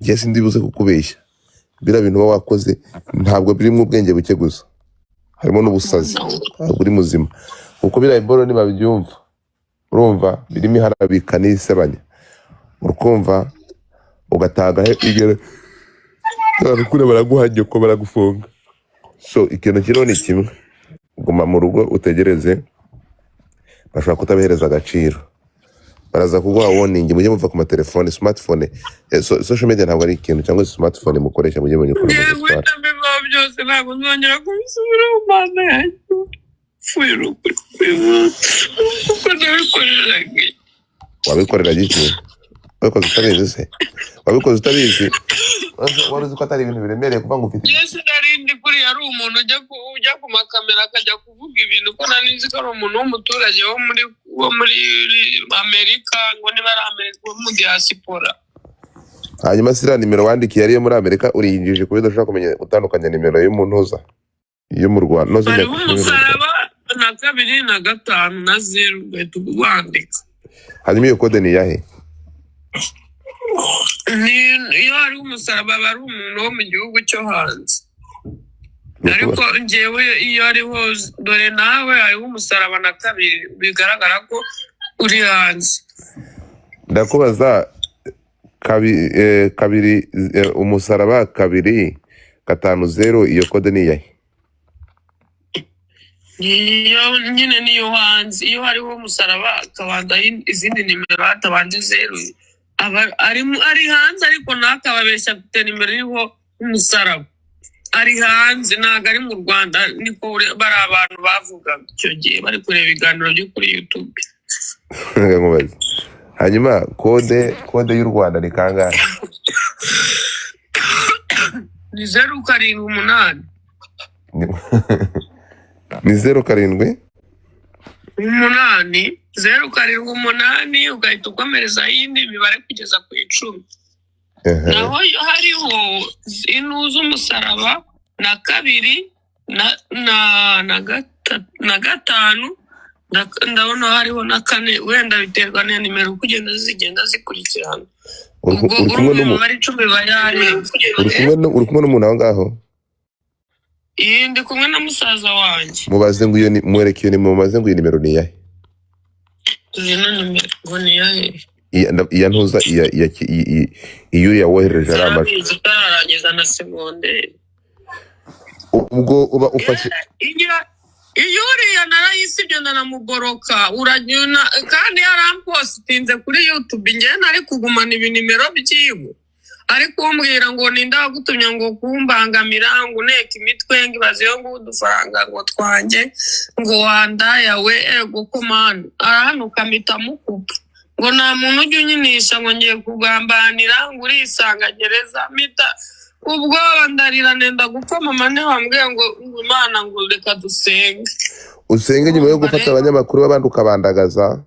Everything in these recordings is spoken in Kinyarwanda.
Njye sindibuze kukubeshya bira bintu baba wakoze ntabwo biri mu bwenge buke gusa harimo n'ubusazi ntabwo uri muzima kuko bira imboro nibabyumva urumva birimo harabika n'isebanya urukumva ugataga igere kure baraguhajye ko baragufunga so ikintu kiriho ni kimwe guma mu rugo utegereze bashobora kutabihereza agaciro baraza kuguha warning mujye muva ku matelefone smartphone social media ntabwo ari ikintu cyangwa smartphone mukoresha mujye munyukura mu gitwara byose ntabwo nzongera kubisubira mu Mana yanjye fuiro kuko nabikoreraga wabikorera giki wabikoze utabizi se wabikoze utabizi wari uzi ko atari ibintu biremereye kuva ngo ufite Yesu narindi kuri yari umuntu ujya ku makamera akajya kuvuga ibintu ko nari nzi ko ari umuntu w'umuturage wo muri Amerika ngo niba ari Amerika wo mu diaspora hanyuma sira nimero wandikiye yari yo muri Amerika uriyinjije ku buryo udashobora kumenya utandukanya nimero y'umuntuza yo mu Rwanda no zine umusaraba na 2 na 5 na 0 ugahita wandika hanyuma iyo kode ni yahe iyo ari umusaraba ari umuntu wo mu gihugu cyo hanze ariko njyewe iyo ariho dore nawe ari umusaraba na 2 bigaragara ko uri hanze ndakubaza kabiri umusaraba 2 5 0 iyo kode ni yahe iyo nyine niyo hanze iyo hariho umusaraba akabanza izindi nimero hatabanje 0 ari hanze ariko nakababeshya afite nimero iriho umusaraba ari hanze ntabwo ari mu Rwanda niko bari abantu bavuga icyo gihe bari kureba ibiganiro byo kuri YouTube hanyuma kode y'u Rwanda ni kangahe ni 078 ni 078 078 ugahita ukomereza yindi mibare kugeza ku 10 naho hariho inuza umusaraba na 2 na 5 ndabona hariho na 4 wenda biterwa na nimero kugenda zikurikirana uri kumwe n'umuntu aho ngaho ndi kumwe na musaza wanjye mubaze ngo iyo mwereke iyo mubaze ngo iyo nimero ni yahe ino nimero ngo ni yahe iya ntuza iyo yawohereje ari amajwi tutarangiza na seconde ubwo uba ufashe iyo uriya narayisibye ndanamugoroka uranyuna kandi yarampostinze kuri YouTube njye nari kugumana ibinimero byiwe ariko umbwira ngo ninda wagutumye ngo kumbangamira ngo uneka imitwe ngibaze yo ngo udufaranga ngo twanjye ngo wandayawe ego komana arahanuka mpita mukupa ngo nta muntu ujya unyinisha ngo ngiye kugambanira ngo urisanga gereza mpita ubwo ndarira nenda gupfa mama niwe wambwiye ngo Imana ngo reka dusenge usenge nyuma yo gufata abanyamakuru b'abandi ukabandagaza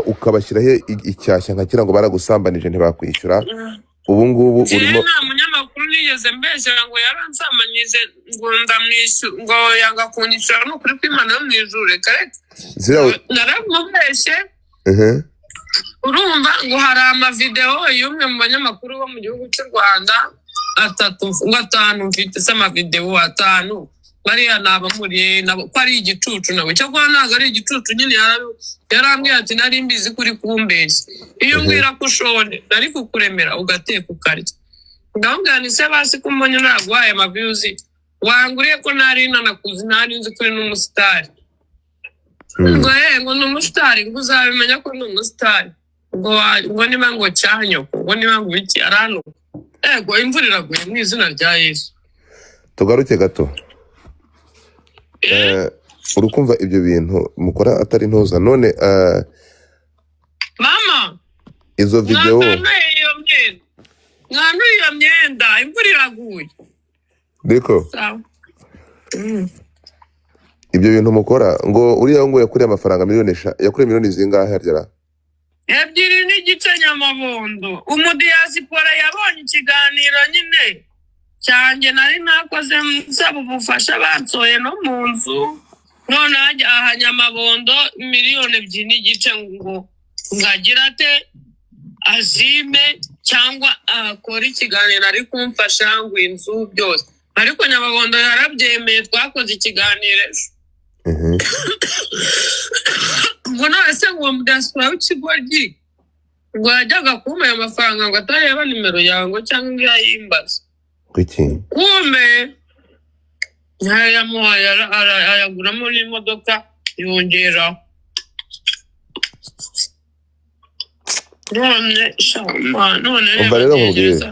ukabashyiraho icyashya nka kira ngo baragusambanije ntibakwishyura ubu ngubu urimo nta munyamakuru nigeze mbeshyira ngo yaransamanyije ngo ndamwishyura ngo yanga kunyishyura n'ukuri kw'Imana yo mu ijuru reka naramubeshye urumva ngo hari amavideo y'umwe mu banyamakuru bo mu gihugu cy'u Rwanda 5 mfite se amavideo 5 bariya nabamuriye nabo ko ari igicucu nawe cyo kwa ntago ari igicucu nyine yarambwiye ati nari mbizi kuri kumbeshya iyo mbwira ko ushone nari kukuremera ugateka ukarya ndabwira se basi ko mbonye nagwaye amaviews wanguriye ko nari nanakuzi nari nzi kuri n'umusitari ngo n'umusitari ngo uzabimenya ko n'umusitari ngo niba ngo cyanyoko ngo niba ngo iki arano ego imvura iraguye mu izina rya Yesu tugaruke gato urukumva ibyo bintu mukora atari ntoza none mama izo video ngano iyo myenda imvura iraguye deko ibyo bintu mukora ngo uriya ngo yakuriye amafaranga miliyoni zingahe harya 2.5 Nyamabondo umudiaspora yabonye ikiganiro nyine cyanjye nari nakoze nsaba ubufasha bansoye no mu nzu none aha Nyamabondo 2.5 miliyoni ngo ngagira ate azime cyangwa nakora ikiganiro ari kumfasha ngo inzu byose ariko Nyabagondo yarabyemeye twakoze ikiganiro ejo ngo nase ngo mudasura w'ikigoryi ngo yajyaga kumpa ayo mafaranga ngo atareba nimero yawe cyangwa ngo yayimbaza kuki kumbe yayamuhaye ayaguramo n'imodoka yongeraho none umva rero nkubwire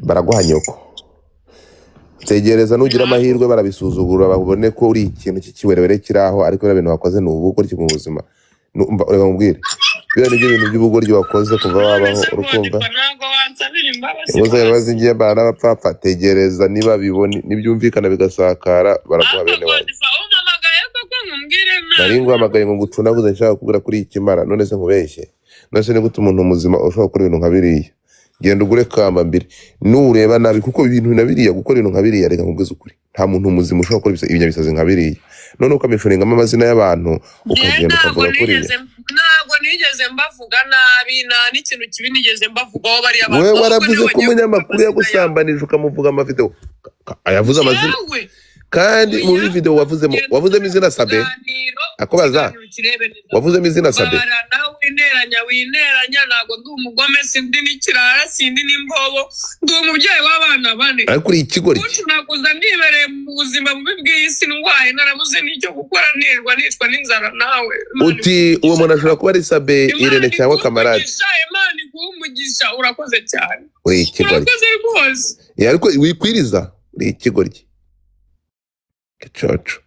baraguha nyoko tegereza nugira amahirwe barabisuzugura babone ko uri ikintu cy'ikiwerewere kiraho ariko ibintu wakoze ni ubugoryi mu buzima reka nkubwire biriya nibyo bintu by'ubugoryi wakoze kuva wabaho urukumva ibibazo bibazo ngiye mbana n'abapfapfa tegereza niba bibone nibyumvikana bigasakara baraguha bene wawe nari nguhamagaye ngo ngucunaguze nshaka kubwira kuri iki kimara none se nkubeshye none se ni gute umuntu muzima ushobora gukora ibintu nka biriya genda ugure kamba mbere nureba nabi kuko ibintu na biriya gukora ibintu nka biriya reka nkubwize ukuri nta muntu muzima ushobora gukora ibinyabisazi nka biriya none ukamishorengamo amazina y'abantu ukagenda ukavuga kuri ntabwo nigeze mbavuga nabi nta n'ikintu kibi nigeze mbavugaho bariya bantu wewe waravuze ko umunyamakuru yagusambanije ukamuvuga amavideo ayavuze amazina kandi muri video wavuzemo izina Sabe akobaza wavuzemo izina Sabe wineranya ntabwo ndi umugome sindi n'ikirara sindi n'imbobo ndi umubyeyi w'abana bane ariko uri ikigori nakuza nibereye mu buzima bubi bw'isi ndwaye narabuze n'icyo gukora nirwa nicwa n'inzara nawe uti uwo muntu ashobora kuba ari Sabe Irene cyangwa Kamarade Imana iguha umugisha urakoze cyane uri ikigori urakoze rwose ariko wikwiriza uri ikigori Church.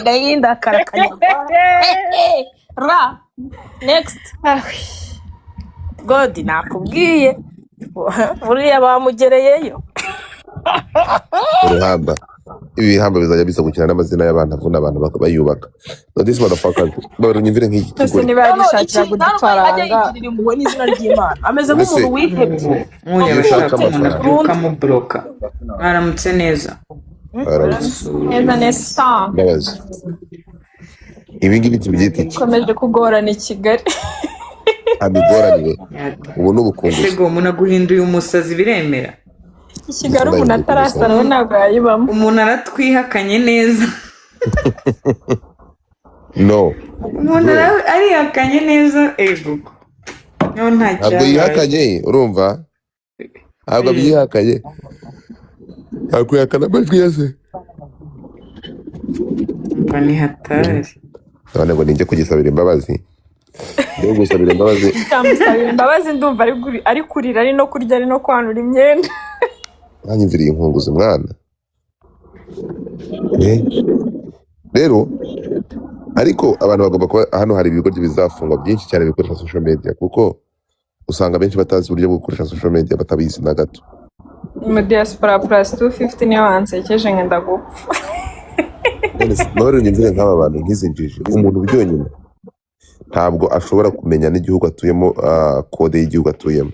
Gahinda karakanya. Ra. Next. God nakubwiye. Buriya bamugereyeyo. Uruhamba. Ibi bihamba bizajya bisa gukina n'amazina y'abantu avuna abantu bayubaka. No this motherfucker barunyivire nk'iki kigo. Niba yarishakira gudufaranga impuhwe n'izina ry'Imana. Ameze nk'umuntu wihebye. Muya mubloka. Aramutse neza. Neza. Ibi ngibi tubyita iki? Komeje kugorana i Kigali. Abigoraniwe. Ubu n'ubukungu. Ego umuntu aguhinduye umusazi biremera. Kigali umuntu atarasa nawe ntabwo yayibamo. Umuntu aratwihakanye neza. No. Umuntu arihakanye neza ego. No ntacyo. Ntabwo yihakanye urumva? Ntabwo byihakanye. Akwihakana amajwi yase. Mbani hatari. None ngo ninjye kugisabira imbabazi. Yo gusabira imbabazi. Ndamusabira imbabazi ndumva ari kurira ari no kurya ari no kwanura imyenda. Nanyimviriye inkunguzi mwana. Rero ariko abantu bagomba kuba hano hari ibigo bizafungwa byinshi cyane bikoresha social media kuko usanga benshi batazi uburyo bwo gukoresha social media batabizi na gato. Mu diaspora plus 250 niyo wansekeje ngenda gupfa. None nyimvire nk'aba bantu nkizinjije umuntu byonyine ntabwo ashobora kumenya n'igihugu atuyemo kode y'igihugu atuyemo.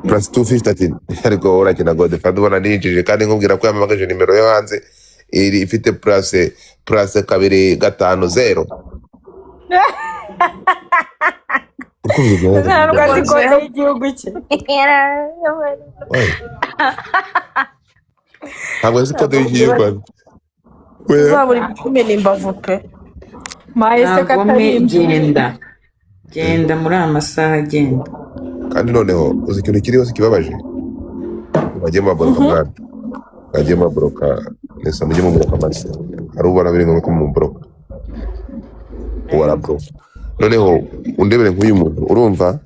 Plus 250 ati ariko uragenda God fad ubona ninjije kandi nkubwira ko yamamagaje nimero yo hanze iri ifite plus 250. Ntabwo ari kode y'igihugu cye. Ntabwo ari kode y'igihugu. Uzaburi kumena imbavu pe. Maese katarimba. Genda muri amasaha agenda. Kandi noneho uzi ikintu kiriho kibabaje bagiye maboroka mwana bagiye maboroka nesa mujye muboroka mase hari ubona biri ngo muboroka wala bro noneho undebere nk'uyu muntu urumva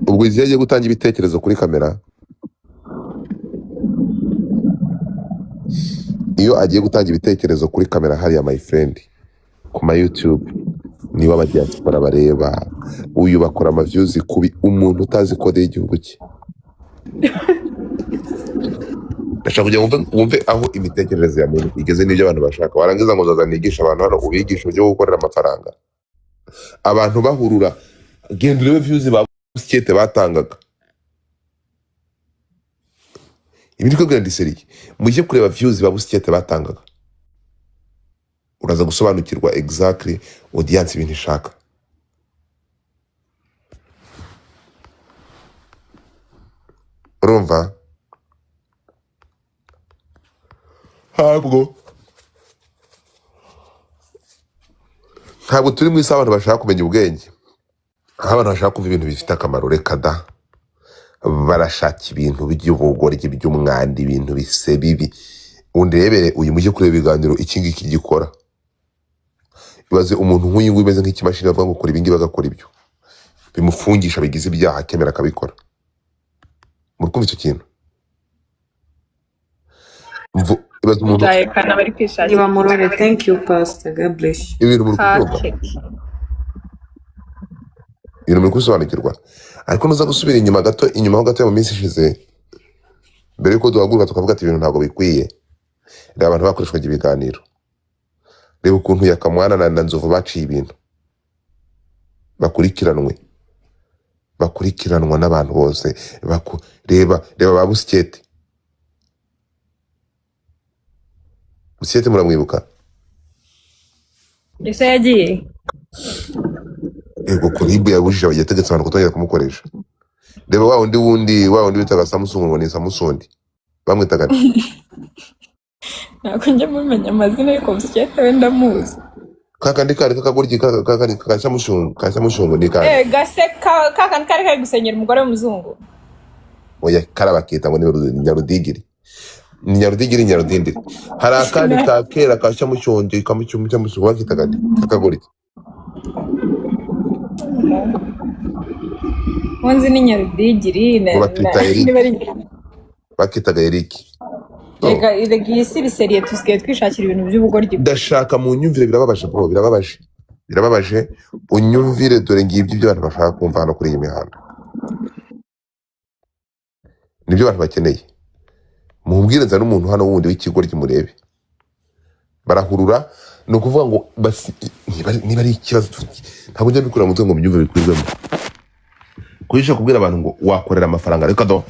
ubwo igiye gutanga ibitekerezo kuri kamera iyo agiye gutanga ibitekerezo kuri kamera hariya my friend ku ma YouTube niba abadiaspora bareba uyu bakora amavyuzi kubi umuntu utazi kode y'igihugu cye. Ndashaka kujya wumve aho imitekerereze ya muntu igeze n'ibyo abantu bashaka warangiza ngo zazanigisha abantu hano ubigisha uburyo bwo gukorera amafaranga abantu bahurura genda urebe views ba busikete batangaga ibindi ko grandi serie mujye kureba views ba busikete batangaga uraza gusobanukirwa exactly audience ibintu ishaka. Urumva? Ntabwo turi mu isi abantu bashaka kumenya ubwenge, aho abantu bashaka kumva ibintu bifite akamaro. Reka da, barashaka ibintu by'ubugoryi by'umwanda, ibintu bise bibi. Undebere uyu mujye kureba ibiganiro iki ngiki gikora. Ibaze umuntu nk'uyu nguyu umeze nk'ikimashini avuga ngo kora ibi ngibi agakora ibyo, bimufungisha bigize ibyaha akemera akabikora. Muri kumva icyo kintu? Ibaze umuntu Nzayekana bari kwishakira Niba murore, thank you pastor, God bless you. ibintu muri kubyumva, kake. ibintu muri kubisobanukirwa. Ariko nuza gusubira inyuma gato, inyuma ho gato mu minsi ishize, mbere yuko duhaguruka tukavuga ati ibintu ntabwo bikwiye, reba abantu bakoreshwaga ibiganiro, reba ukuntu Yakamwana na Nzovu baciye ibintu, bakurikiranwa n'abantu bose. Reba ba Busyete muramwibuka? Ese yagiye? Yego, Kuribu yabujije yategetse abantu kutongera kumukoresha. Reba wa wundi witaga Samsung, ngo ni Samusundi bamwitaga Ntabwo njya mumenya amazina y'uko Busyete wenda muzi. kakandi kari kakaguryi kakandi ka Samushungu ni kari Gaseka kakandi kari gusenyera umugore w'umuzungu. oya karabakita ngo ni Nyarudigiri, ni Nyarudindiri. Hari akandi ka kera ka Samushungu Samushungu bakitaga kakaguryi. Wanzi ni Nyarudigiri bakitaga Eric. Ega iyi si biseriye tusigaye twishakira ibintu by'ubugoryi. Ndashaka mu nyumvire, birababaje bro, birababaje. Unyumvire, dore ngibyo ibyo abantu bashaka kumva hano kuri iyi mihanda, nibyo abantu bakeneye. Mumbwire nza n'umuntu hano wundi w'ikigoryi murebe, barahurura. Ni ukuvuga ngo niba ari ikibazo, ntabwo njya mbikura mu ngo mbyumve bikwirwemo. Kuhisha kubwira abantu ngo wakorera amafaranga, reka da,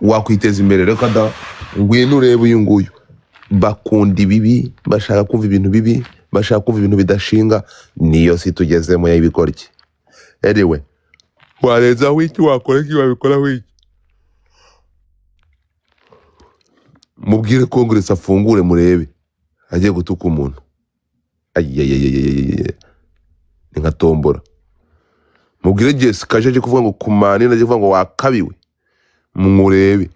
wakwiteza imbere, reka da, ngwino urebe uyu nguyu. Bakunda ibibi, bashaka kumva ibintu bibi, bashaka kumva ibintu bidashinga. Niyo si tugezemo y'ibigoryi. Anyway, wareza wiki wakora iki, wabikora wiki. Mubwire Congress afungure murebe, agiye gutuka umuntu. Ni nka tombora. Mubwire Jessica aje kuvuga ngo kumani, naje kuvuga ngo wakabiwe, murebe.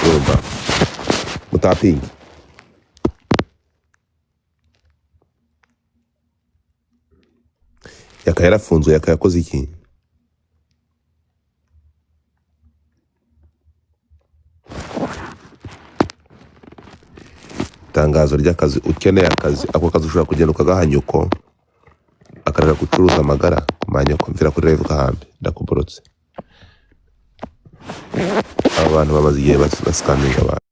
Urumva mutapingi. Yaka yarafunzwe, Yaka yakoze iki? Itangazo ry'akazi, ukeneye akazi, ako kazi ushobora kugenda ukagaha nyoko akareka gucuruza amagara ku manyoko. Mvira kuri live kahambe ndakuborotse. Abantu bamaze igihe basikaninga abantu.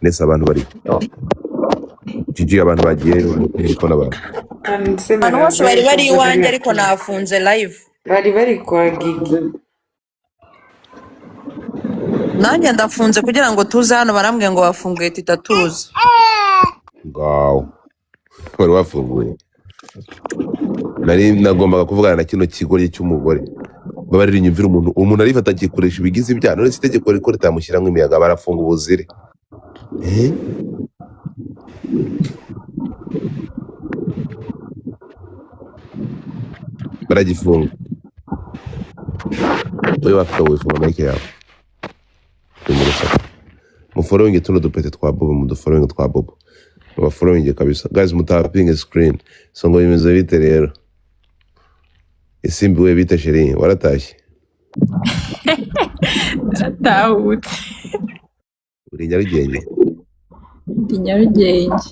Nese abantu bari Gigi, abantu bagiye ariko n'abantu abantu bose bari iwanjye ariko nafunze live. Bari kwa Gigi. Nanjye ndafunze kugira ngo tuze hano, barambwiye ngo bafunguye tutatuza. ngaho wari wafunguye. Nari nagombaga kuvugana na kino kigoryi cy'umugore. Babarira inyumvira umuntu arifata akikoresha ibigize ibyaha, none itegeko riko ritamushyiramo imiyaga, barafunga ubuzire. Baragifunga. Wewe wafika wifunga maike yawe. Mufollowing tuno dupete twa Bobo, mudufollowing twa Bobo. Mubafollowing kabisa. Guys, mutapinga screen. So ngo bimeze bite rero? Isimbi we bite sheri, waratashye? Natahutse. uri Nyarugenge. Ndi Nyarugenge.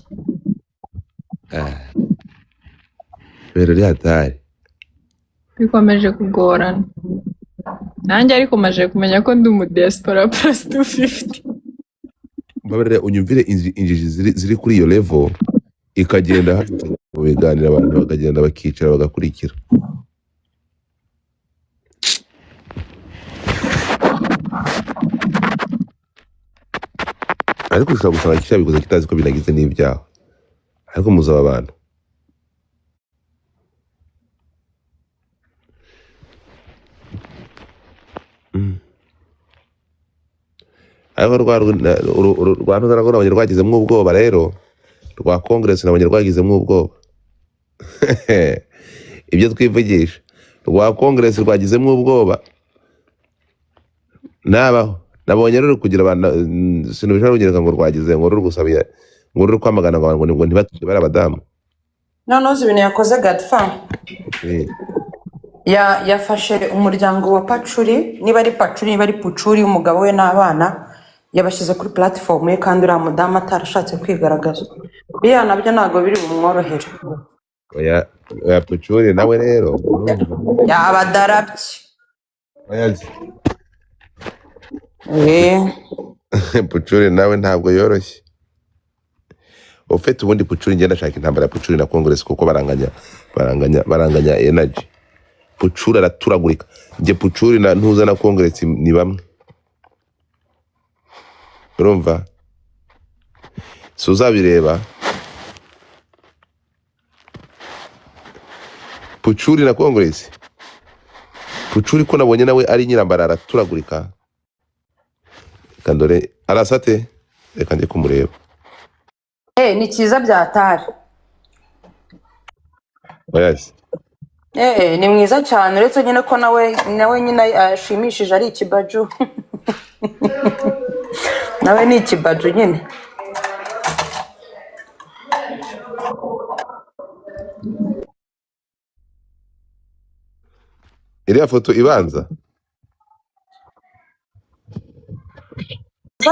Rero ri hatari. Bikomeje kugorana. Nanjye ariko maje kumenya ko ndi mu diaspora plus 250. Mbabarira unyumvire injiji ziri kuri iyo level ikagenda mu biganiro abantu bakagenda bakicara bagakurikira. Ariko ushobora gusanga cyabikoze kitazi ko binagize n'ibyaha. Ariko muzaba abantu. Ariko rwanda nabonye rwagizemo ubwoba rero rwa Congress nabonye rwagizemo ubwoba. Ibyo twivugisha rwa Congress rwagizemo ubwoba. Nabaho nabonye rero kugira abantu sinubishaka kugira ngo rwagize ngo rugusabye ngo ruri kwamagana ngo ntibatuje bari abadamu. None uzi ibintu yakoze Gatfa yafashe umuryango wa Pacuri, niba ari Pacuri niba ari Pucuri, umugabo we n'abana yabashyize kuri platform ye kandi uriya mudamu atarashatse kwigaragaza. Biriya nabyo ntabwo biri bumworohere. Oya Pucuri nawe rero yabadarabye. Pucuri nawe ntabwo yoroshye. Ufite ubundi Pucuri ngenda shaka intambara ya Pucuri na Congress kuko baranganya energy. Pucuri araturagurika. Nje Pucuri na ntuza na Congress ni bamwe. Urumva? Suzabireba. Pucuri na Congress. Pucuri ko nabonye nawe ari nyirambara araturagurika. Kandore arasate reka nje kumureba. Ni cyiza byatari. Oyazi. Ni mwiza cyane uretse nyine ko nawe nyine ashimishije ari ikibaju. Nawe ni ikibaju nyine. Iriya foto ibanza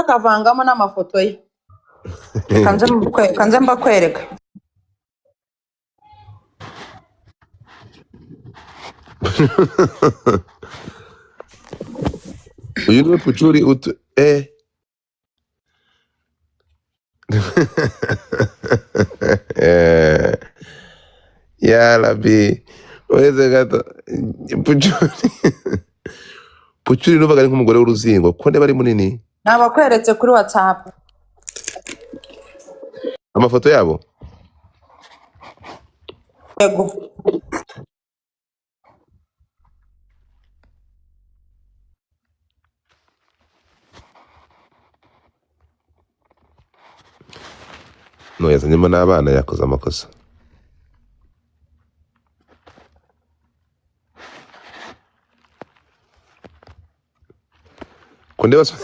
akavangamo n'amafoto ye. Kanze mbakwereka. uyu ni Pucuri ya Rabbi weze gato Pucuri nuvaga ari nk'umugore w'uruzingo ko ndeba ari munini. Nabakweretse kuri WhatsApp amafoto yabo. Yego. No yazanyemo n'abana yakoze amakosa. Kunde baso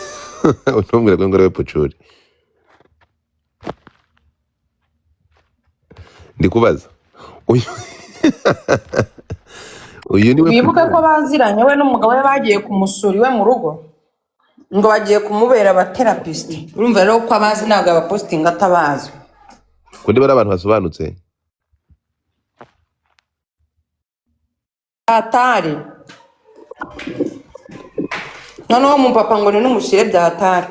utumbwira ko ngore Pucuri. Ndikubaza. Uyu ni we. Wibuke ko baziranye we n'umugabo we bagiye kumusura iwe mu rugo. Ngo bagiye kumubera abatherapist. Urumva rero ko abazi ntabwo abaposting atabazi. Kunde bari abantu basobanutse. Atari. Noneho umupapa ngo ni n'umushyire bya atari.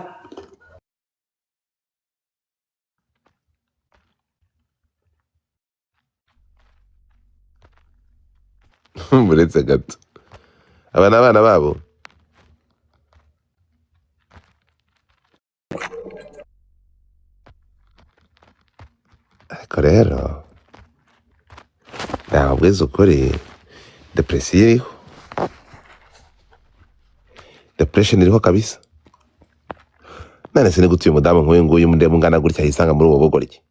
Muretse gato. Aba n'abana babo. Ariko rero ntabwo ukuri depression iriho. Depression iriho kabisa. Nane sine gutuye umudamu nk'uyu nguyu mungana gutya yisanga muri ubu bugoryi.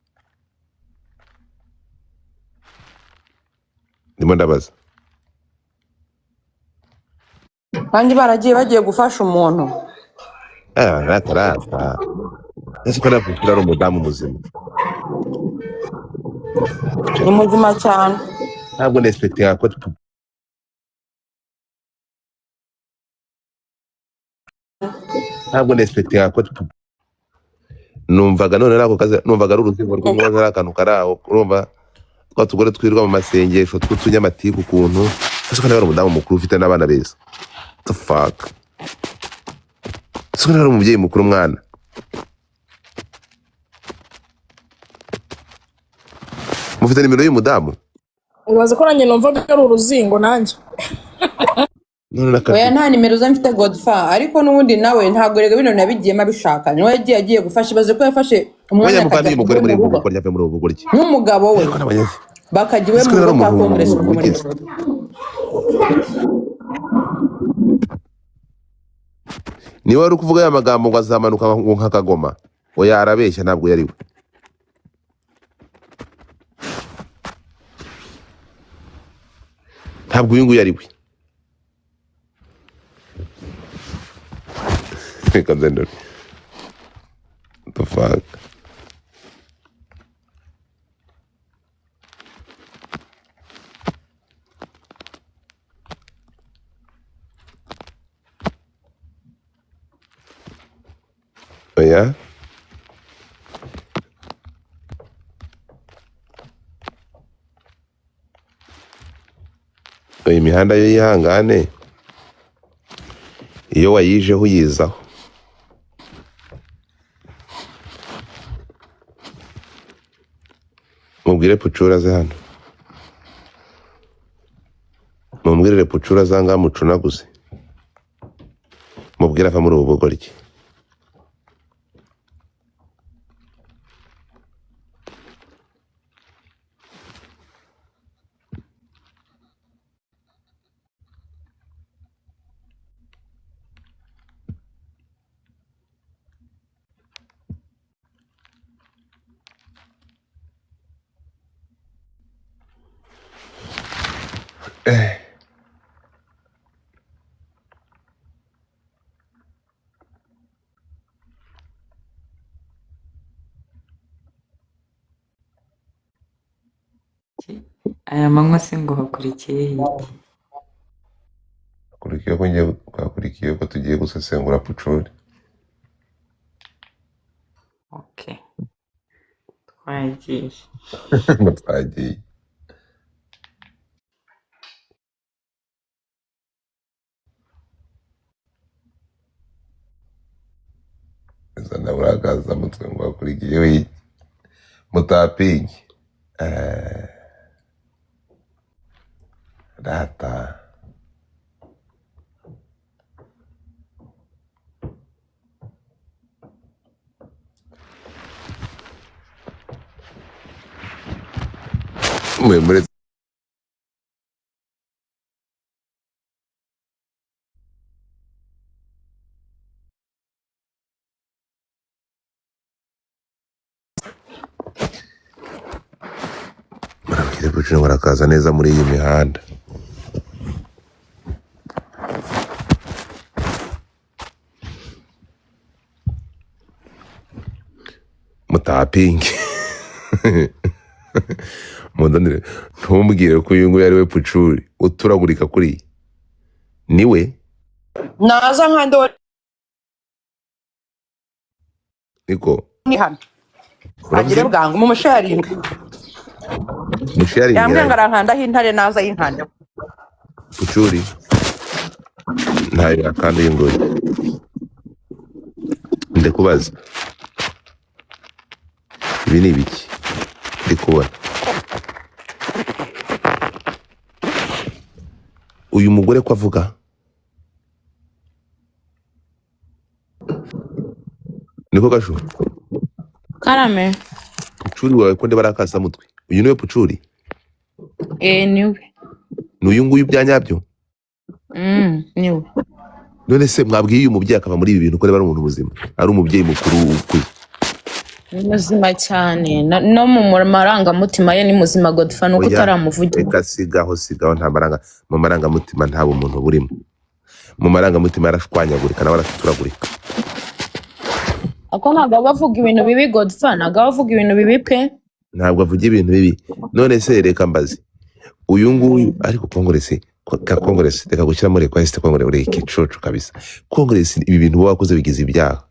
Ndimo ndabaza. Kandi bagiye gufasha umuntu. Nataraza. Ese ko navuga ari umudamu muzima. Ni muzima cyane. Ntabwo nespectinga ko numvaga none nako kazi numvaga ari uruzingo rw'umwana ari akantu karaho urumva twa tugore twirwa mu masengesho tw'utunyamatiku ukuntu asuka n'abari umudamu mukuru ufite n'abana beza the fuck asuka n'abari umubyeyi mukuru umwana mufite nimero y'umudamu ubaze ko nanjye numvaga ari uruzingo nanjye oya nta nimero za mfite Godfa ariko n'ubundi nawe ntabwo rega bino nabigiyemo abishaka niwe yagiye gufasha ibaze ko yafashe umwanya akajya umugore muri ubu buryo muri ubu buryo n'umugabo we bakajya iwe mu rugo kwa Congress muri niwe wari kuvuga ya magambo ngo azamanuka nka Kagoma oya arabeshya ntabwo yari we ntabwo uyu nguyu yari we Kazendor the fuck oya imihanda yo yihangane iyo wayijeho uyizaho mubwire Pucura ze hano mubwire Pucura zanga mucunaguze mubwire ava muri ubu bugoryi aya manywa se ngo hakurikiye iki hakurikiye ko tugiye gusesengura Pucuri okay twagiye twagiye zana buragaza mutwe ngo hakurikiyeho mutapingi data muri murabwire Pucuri ngo arakaza neza muri iyi mihanda mutapingi mundonere ntumbwire ko uyu nguyu ari we Pucuri uturagurika kuri niwe naza nkande niko ni hano agire bwangu mu musharinga musharinga yambwe ngarankanda hintare naza yinkanda Pucuri ntayo kandi y'ingori ndekubaza ibi ni ibiki ndikubona uyu mugore ko avuga niko gasho karame Pucuri wawe ko ndeba arakasa mutwe uyu niwe Pucuri niwe n'uyu nguyu byanyabyo niwe none se mwabwiye uyu mubyeyi akava muri ibi bintu ko ari umuntu muzima ari umubyeyi mukuru ukuri muzima cyane no mu marangamutima ye ni muzima Godfa nuko utaramuvugira reka sigaho nta mu marangamutima nta umuntu burimo mu marangamutima yarashwanyagurika nawe aratuturagurika ako ntabwo bavuga ibintu bibi Godfa ntabwo bavuga ibintu bibi pe ntabwo avuga ibintu bibi none se reka mbaze uyu nguyu ariko Congress reka gushyiramo request Congress uri ikicucu kabisa Congress ibi bintu wakoze bigize ibyaha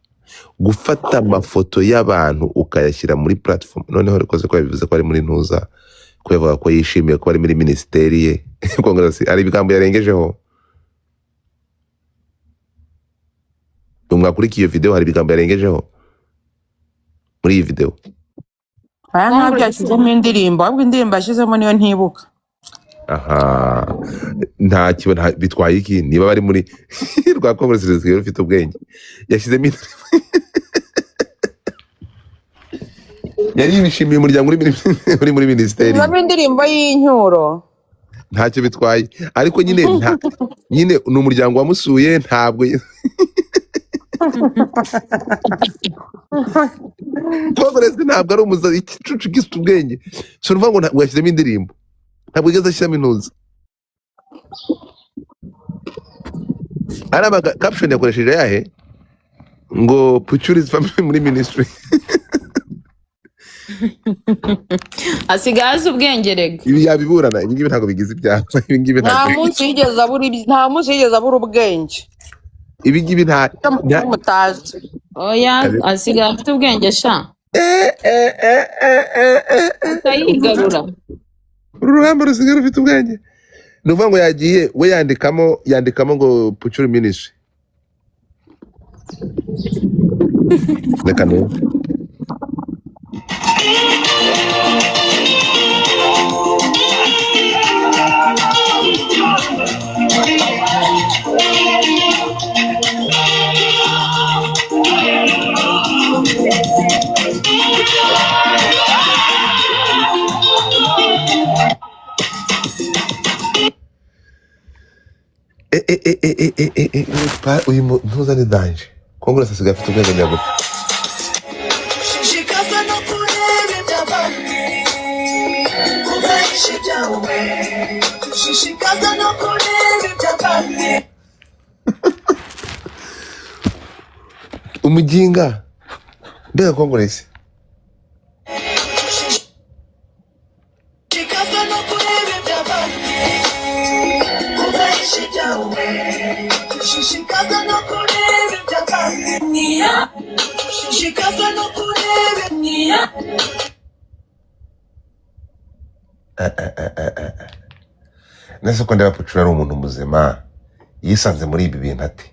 gufata amafoto y'abantu ukayashyira muri platform noneho rikoze ko yabivuze ko ari muri ntuza ko yavuga ko yishimiye ko ari muri ministeri ye Congress ari ibigambo yarengejeho umwakurikiye iyo video hari ibigambo yarengejeho muri iyi video aya ntabyo yashyizemo indirimbo ahubwo indirimbo yashyizemo niyo ntibuka aha nta kiba bitwaye iki niba bari muri rwa Congress rufite ubwenge yashyizemo yari yishimiye umuryango uri muri ministeri niba indirimbo y'incyuro ntacyo bitwaye ariko nyine nyine ni umuryango wamusuye ntabwo Congress ntabwo ari umuzazi igicucu gifite ubwenge so nuvuga ngo yashyizemo indirimbo ntabwo igeze ashyiramo intuza ari caption yakoresheje yahe ngo Puchuri's family muri ministry asigaye azi ubwenge rega ibi yabiburana ibi ngibi ntabwo bigize ibyaha ibi ngibi nta munsi yigeze abura ubwenge ibi ngibi nta mutazi oya asigaye afite ubwenge sha akayigarura uruhamba rusigaye rufite ubwenge ni ukuvuga ngo yagiye we yandikamo ngo Puchuri ministry reka numve uyu ntuza ni danje Congress asigaye afite ubwenge nyagufi umuginga mbega Congress nese ko ndeba Puchuri ari umuntu muzima yisanze muri ibi bintu ate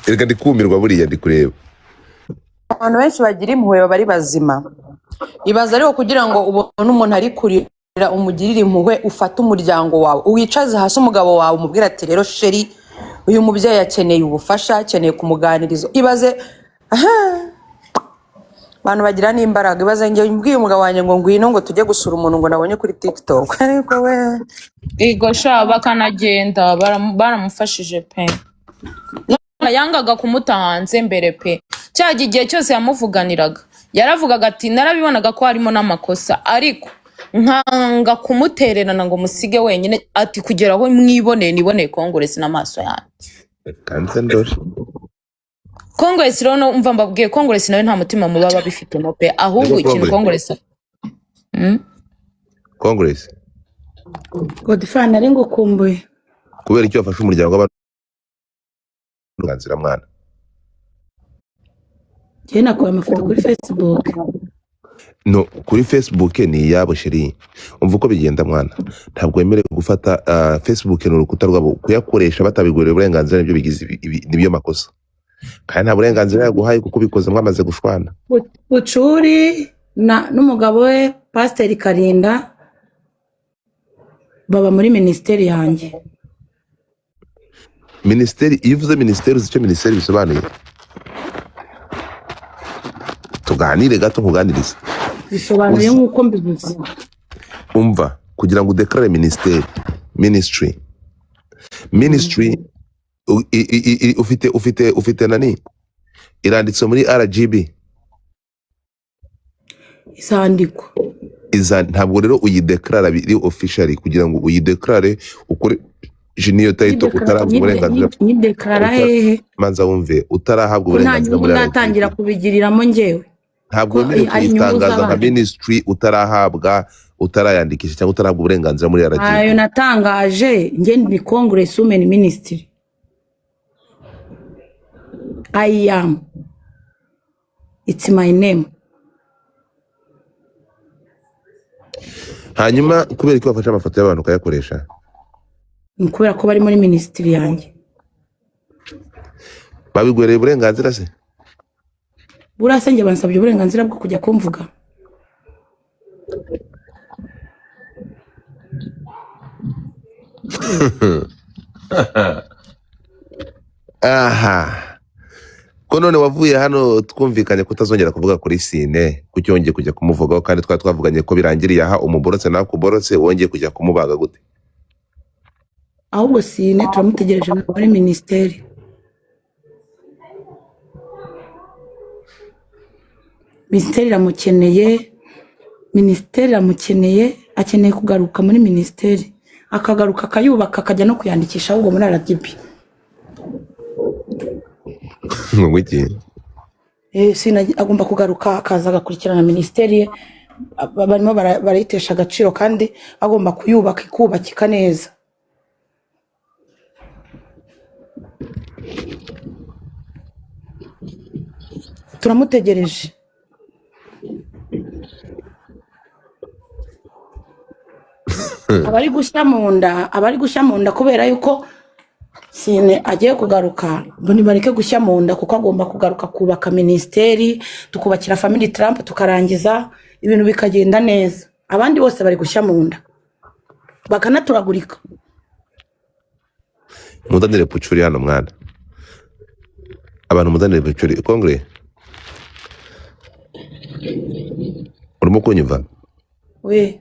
reka ndikumirwa buriya ndi kureba abantu benshi bagira impuhwe baba ari bazima ibaza ariko kugira ngo ubone umuntu ari kurira umugirire impuhwe ufate umuryango wawe uwicaze hasi umugabo wawe umubwira ati rero sheri uyu mubyeyi akeneye ubufasha akeneye kumuganiriza ibaze abantu bagira n'imbaraga ibaze ngiye mbwiye umugabo wanjye ngo ngwino ngo tujye gusura umuntu ngo nabonye kuri TikTok ariko we ego sha bakanagenda baramufashije pe yangaga kumuta hanze mbere pe cyagiye igihe cyose yamuvuganiraga yaravugaga ati narabibonaga ko harimo n'amakosa ariko nkanga kumutererana ngo musige wenyine ati kugera aho niboneye Congress n'amaso yanjye kanze ndore Congress rero umva mbabwiye Congress nawe nta mutima muba babifitemo pe ahubwo ikintu Congress Congress Godfrey ari ngukumbuye kubera icyo afashe umuryango w'abantu mwana Jye nakuye amafoto kuri Facebook no kuri Facebook ni iyabo sheri umva uko bigenda mwana ntabwo wemerewe gufata Facebook n'urukuta rwabo kuyakoresha batabigurira uburenganzira nibyo bigize nibyo makosa kandi nta burenganzira yaguhaye kuko bikoze mwamaze gushwana Puchuri n'umugabo we Pastor Karinda baba muri ministeri yanjye ministeri iyo uvuze ministeri uzi icyo ministeri bisobanuye tuganire gato nkuganirize bisobanuye nk'uko mbivuze umva kugira ngo udeklare ministry ufite nani iranditse muri RGB isandiko ntabwo rero uyideklare biri officially kugira ngo uyideklare ukore niyo tayito utarahabwa uburenganzira nideklara uta- hehe manza wumve utarahabwa ko nta uburenganzira nyungu muri ndatangira RGB kubigiriramo njyewe ntabwo ko wemerewe ari inyungu kuyitangaza nka z'abandi ministry utarahabwa utarayandikisha cyangwa utarahabwa uburenganzira muri ayo RGB natangaje njye ni Congress Women Ministry I am it's my name hanyuma kubera ko bafashe amafoto y'abantu ukayakoresha ni ukubera ko bari muri minisitiri yanjye babigwereye uburenganzira se burase njye bansabye uburenganzira bwo kujya kumvuga aha ko none wavuye hano twumvikanye kutazongera kuvuga kuri Sine kucyongeye kujya kumuvugaho kandi twavuganye ko birangiriye aha umuborotse nawe kuborotse wongeye kujya kumubaga gute ahubwo Sine turamutegereje muri minisiteri minisiteri iramukeneye akeneye kugaruka muri minisiteri akagaruka akayubaka akajya no kuyandikisha ahubwo muri RGB ngo iki Sine agomba kugaruka akaza agakurikirana minisiteri ye barimo barayitesha agaciro kandi agomba kuyubaka ikubakika neza turamutegereje abari gushya mu nda kubera yuko Sine agiye kugaruka bareke gushya mu nda kuko agomba kugaruka kubaka minisiteri tukubakira family Trump tukarangiza ibintu bikagenda neza abandi bose bari gushya mu nda bakanaturagurika mudanire pucuri hano mwana abantu mudanire pucuri Kongre urimo kunyumva we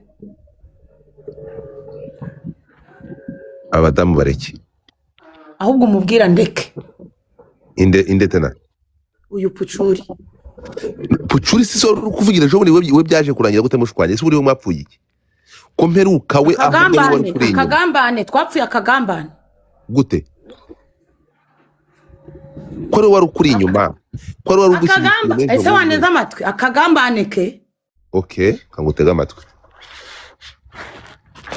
abadamu bareki ahubwo umubwira ndeke inde tena uyu pucuri pucuri si so kuvugira ejo bundi we byaje kurangira gute mushwanye se buriho mwapfuye iki ko mperuka we avuga ngo wari kuri inyuma akagambane twapfuye akagambane gute ko wari ukuri inyuma ko wari ugushyigikira ese waneze amatwi akagambane ke okay kangutega amatwi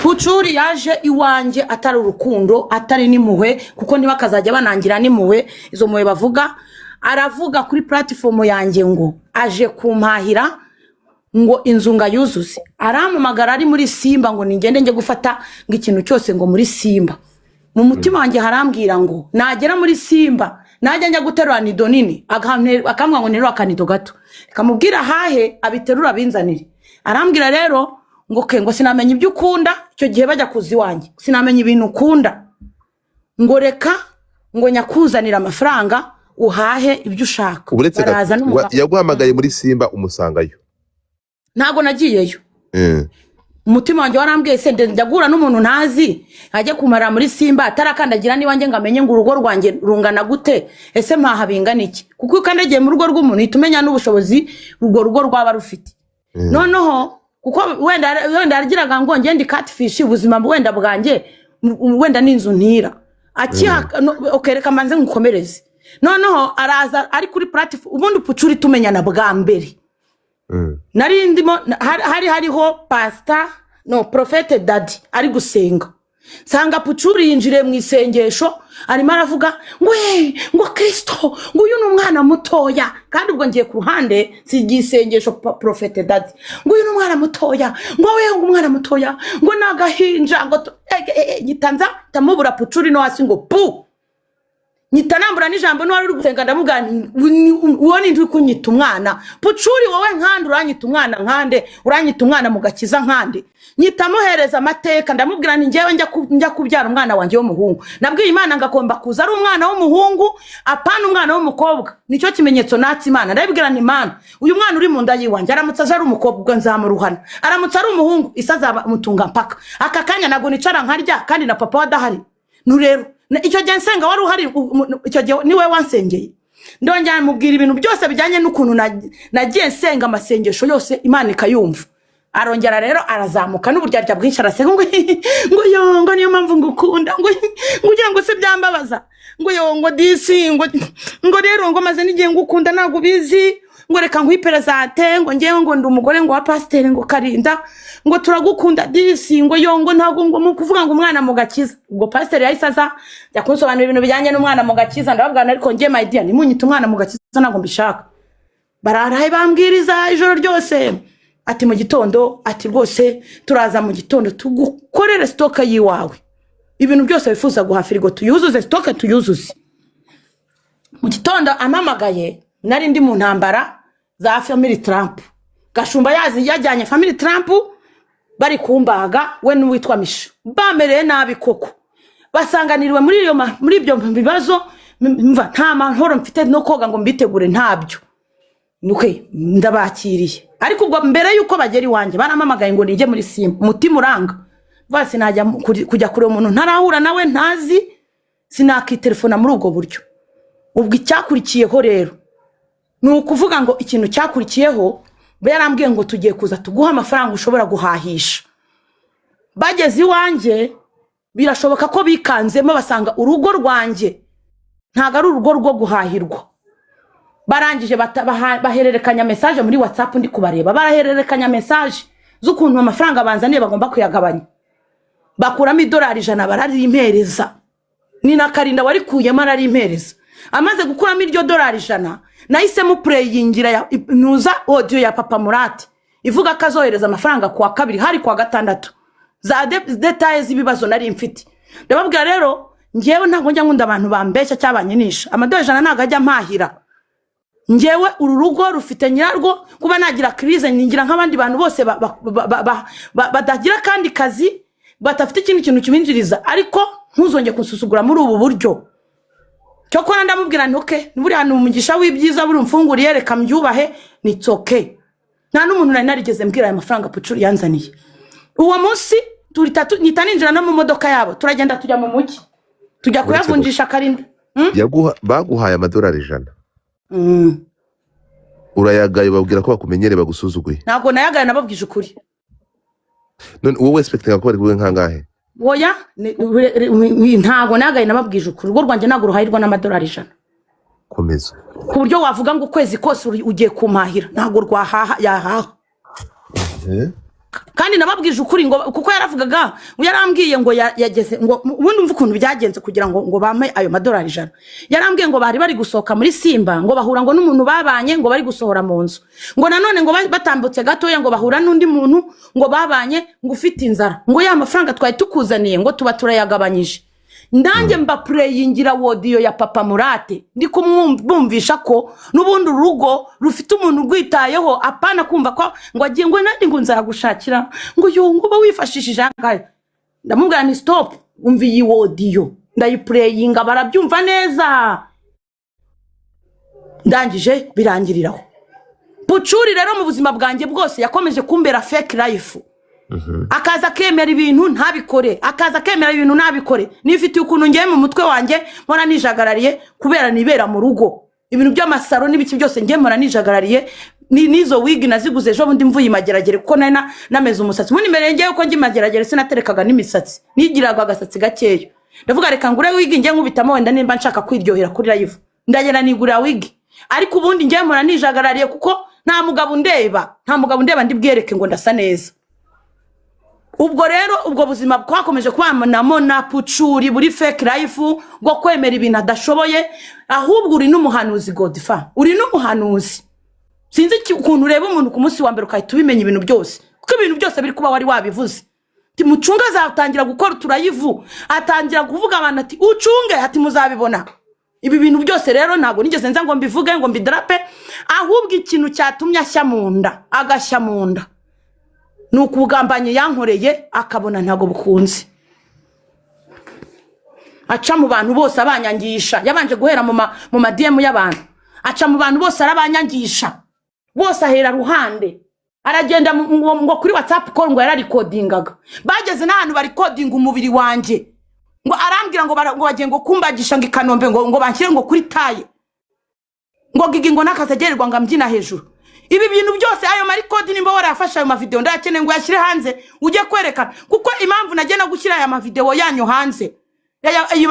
pucuri yaje iwanjye atari urukundo atari n'impuhwe kuko niba akazajya banangira n'impuhwe izo mpuhwe bavuga aravuga kuri platform yanjye ngo aje kumpahira ngo inzunga yuzuze arampamagara ari muri Simba ngo ningende njye gufata ngo ikintu cyose ngo muri Simba mu mutima wanjye harambwira ngo nagera muri Simba najya njya guterura nido nini akamwa ngo nero akanido gato kamubwira hahe abiterura binzanire arambwira rero ngo ngo sinamenya ibyo ukunda icyo gihe bajya kuzi wanjye sinamenya ibintu ukunda ngo reka ngo nyakuzanira amafaranga uhahe ibyo ushaka baraza yaguhamagaye muri Simba umusangayo ntago nagiyeyo umutima wanjye warambwiye se njya guhura n'umuntu ntazi ajya kumara muri Simba atarakandagira niwanjye ngamenye ngo urugo rwanjye rungana gute ese mpaha bingana iki kuko ukandagiye mu rugo rw'umuntu itumenya n'ubushobozi urwo rugo rwaba rufite noneho kuko wenda aragiraga ngo ngende catfish ubuzima wenda bwanjye wenda n'inzu ntira okereka manze ngukomereze noneho araza ari kuri platform ubundi pucuri tumenyana bwa mbere nari ndimo hariho pastor Prophet Daddy ari gusenga sanga pucuri yinjire mu isengesho arimo aravuga ngo Kristo ngo uyu n'umwana mutoya kandi ubwo ngiye ku ruhande sigisengesho Prophet Daddy ngo uyu n'umwana mutoya ngo we umwana mutoya ngo nagahinja ngo gitanza tamubura pucuri no hasi ngo pu nitanambura n'ijambo n'wari uri gusenga ndamugana uwo ni ndi kunyita umwana pucuri wowe nkande uranyita umwana nkande uranyita umwana mugakiza nkande nyitamuhereza amateka ndamubwira ni ngewe njya kubyara umwana wanjye w'umuhungu nabwiye Imana ngakomba kuza ari umwana w'umuhungu apana umwana w'umukobwa nicyo kimenyetso natsi Imana ndabibwira ni Imana uyu mwana uri mu nda yiwanjye aramutse aje ari umukobwa nzamuruhana aramutse ari umuhungu isazaba mutunga mpaka aka kanya nago nicara nkarya kandi na papa wadahari nurero icyo gihe nsenga wari uhari icyo gihe niwe wansengeye ndongera mubwira ibintu byose bijyanye n'ukuntu nagiye nsenga amasengesho yose Imana ikayumva arongera rero arazamuka n'uburyarya bwinshi araseka ngo yongo niyo mpamvu ngukunda ngo ugira ngo se byambabaza ngo yongo disi ngo rero ngo maze n'igihe ngukunda ntabwo bizi ngo reka nkwiperezante ngo ngewe ngo ndi umugore ngo wa pasiteri ngo Karinda ngo turagukunda disi ngo yongo ntabwo ngo mu kuvuga ngo umwana mu gakiza ubwo pasiteri yahise aza jya kunsobanura ibintu bijyanye n'umwana mu gakiza ndababwira ariko ngiye my dear nimunyita umwana mu gakiza ntabwo mbishaka bararaye bambwiriza ijoro ryose ati mu gitondo ati rwose turaza mu gitondo tugukorere stoka yiwawe ibintu byose wifuza guha firigo tuyuzuze stoka tuyuzuze mu gitondo amamagaye nari ndi mu ntambara za family Trump Gashumba yajyanye family Trump bari kumbaga we n'uwitwa Misha bamereye nabi koko basanganiriwe muri ibyo bibazo mva nta mahoro mfite no koga ngo mbitegure ntabyo nuke ndabakiriye ariko ubwo mbere yuko bagera iwanjye baramamagaye ngo nije muri Simba umutima uranga basi najya kujya kure umuntu ntarahura nawe ntazi sinakitelefona muri ubwo buryo ubwo icyakurikiyeho rero nukuvuga ngo ikintu cyakurikiyeho yarambwiye ngo tugiye kuza tuguha amafaranga ushobora guhahisha bageze iwanjye birashoboka ko bikanzemo basanga urugo rwanjye ntago ari urugo rwo guhahirwa barangije bahererekanya message muri WhatsApp ndi kubareba barahererekanya message z'ukuntu amafaranga banzaniye bagomba kuyagabanya bakuramo $100 bararimpereza ni na Karinda wari kuyemo ararimpereza amaze gukuramo iryo $100 nahise mu playingira nuza audio ya Papa Murati ivuga kazohereza amafaranga kwa kabiri hari kwa gatandatu za details ibibazo nari mfite ndababwira rero ngewe ntago njya nkunda abantu bambeshya cyabanyinisha $100 ntago ajya mpahira ngewe uru rugo rufite nyarwo kuba nagira crise ningira nk'abandi bantu bose badagira kandi kazi batafite ikintu kibinjiriza ariko ntuzonge kunsusugura muri ubu buryo cyo ko ndamubwira nti okay niburi hano umugisha w'ibyiza buri mfunguriye reka mbyubahe ni okay nta n'umuntu nari narigeze mbwira aya mafaranga Pucuri yanzaniye uwo munsi nitaninjira no mu modoka yabo turagenda tujya mu muki tujya kuyavunjisha Karinda baguhaye $100 urayagaye babwira ko bakumenyere bagusuzuguye ntabwo nayagaye nababwije ukuri none wowe expecting ko bari kuwe nkangahe oya ntabwo nagaye nababwije ukuri urwo rwanjye ntabwo ruhahirwa $100 komeza ku buryo wavuga ngo ukwezi kose ugiye kumahira ntabwo rwahaha yahaha kandi nababwije ukuri ngo kuko yaravugaga yarambwiye ngo yageze ngo ubundi umva ukuntu byagenze kugira ngo bampe ayo $100 yarambwiye ngo bari gusohoka muri Simba ngo bahura ngo n'umuntu babanye ngo bari gusohora mu nzu ngo nanone ngo batambutse gatoya ngo bahura n'undi muntu ngo babanye ngo ufite inzara ngo ya mafaranga twari tukuzaniye ngo tuba turayagabanyije ndange mba playingira audio ya Papa Murate ndi kumwumvisha ko nubundi urugo rufite umuntu rwitayeho apana kumva ko ngo agiye ngo nandi ngo nzaragushakira ngo yungu ba wifashishije angahe ndamubwira ni stop umva iyi audio ndayiplayinga barabyumva neza ndangije birangiriraho Pucuri rero mu buzima bwanjye bwose yakomeje kumbera fake life akaza kemera ibintu ntabikore akaza kemera ibintu ntabikore nifite ukuntu ngiye mu mutwe wanjye mpora nijagarariye kubera nibera mu rugo ibintu by'amasaro n'ibiki byose ngiye mpora nijagarariye nizo wig naziguze ejo bundi mvuye imageragere kuko nameze umusatsi muri mbere ngiye uko ngimageragere sinaterekaga n'imisatsi nigiraga agasatsi gakeyo ndavuga reka ngure wig ngiye nkubitamo wenda nimba nshaka kwiryohera kuri live ndagenda nigura wig ariko ubundi ngiye mpora nijagarariye kuko nta mugabo ndeba ndibwereke ngo ndasa neza ubwo rero ubwo buzima twakomeje kwamanamo na Pucuri buri fake life bwo kwemera ibintu adashoboye ahubwo uri n'umuhanuzi Godfa uri n'umuhanuzi sinzi ukuntu ureba umuntu ku munsi wa mbere ukahita ubimenya ibintu byose kuko ibintu byose biri kuba wari wabivuze ati mucunga azatangira gukora turayivu atangira kuvuga abantu ati ucunge ati muzabibona ibi bintu byose rero ntabwo nigeze nza ngo mbivuge ngo mbidrape ahubwo ikintu cyatumye agashya mu nda nukugambanye yankoreye akabona ntago bukunze aca mu bantu bose abanyangisha yabanje guhera mu madiem y'abantu aca mu bantu bose arabanyangisha bose ahera ruhande aragenda ngo kuri WhatsApp call ngo yararikodingaga bageze n'ahantu bari coding umubiri wanje ngo arambwira ngo bagiye ngo kumbagisha ngo Ikanombe ngo banshyire ngo kuri taye ngo gigi ngo nakazegererwa ngo ambyina hejuru ibi bintu byose ayo marikodi nimba warafasha ayo mavideo ndakeneye ngo yashyire hanze ujye kwerekana kuko impamvu nagenda gushyira aya mavideo yanyu hanze